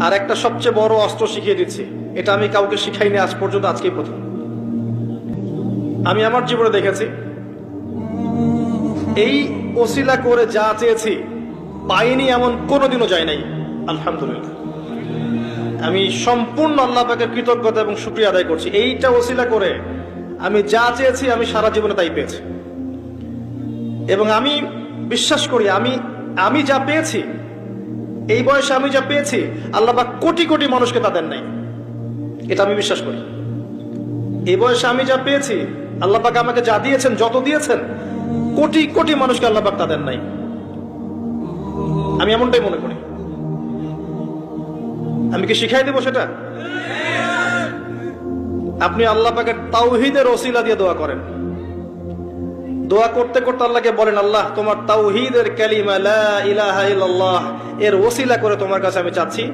আর একটা সবচেয়ে বড় অস্ত্র শিখিয়ে দিচ্ছি, এটা আমি কাউকে শিখাইনি আজ পর্যন্ত, আজকেই প্রথম। আমি আমার জীবনে দেখেছি এই ওসিলা করে যা চেয়েছি পাইনি এমন কোনোদিনও যায় নাই। আলহামদুলিল্লাহ, আমি সম্পূর্ণ আল্লাহ পাকের কৃতজ্ঞতা এবং শুকরিয়া আদায় করছি। এইটা ওসিলা করে আমি যা চেয়েছি আমি সারা জীবনে তাই পেয়েছি। এবং আমি বিশ্বাস করি আমি যা পেয়েছি, এই বয়সে আমি যা পেয়েছি, আল্লাহ পাক কোটি কোটি মানুষকে তা দেন নাই, এটা আমি বিশ্বাস করি। এই বয়সে আমি যা পেয়েছি, আল্লাহ পাক আমাকে যা দিয়েছেন, যত দিয়েছেন, কোটি কোটি মানুষকে আল্লাহ পাক তা দেন নাই, আমি এমনটাই মনে করি। আমি কি শিখাই দেব সেটা? আপনি আল্লাহ পাকের তাওহীদের ওসিলা দিয়ে দোয়া করেন। দোয়া করতে করতে আল্লাহকে বলেন, আল্লাহ তোমার তাওহীদের কালিমা লা ইলাহা ইল্লাল্লাহ এর ওসিলা করে তোমার কাছে আমি চাচ্ছি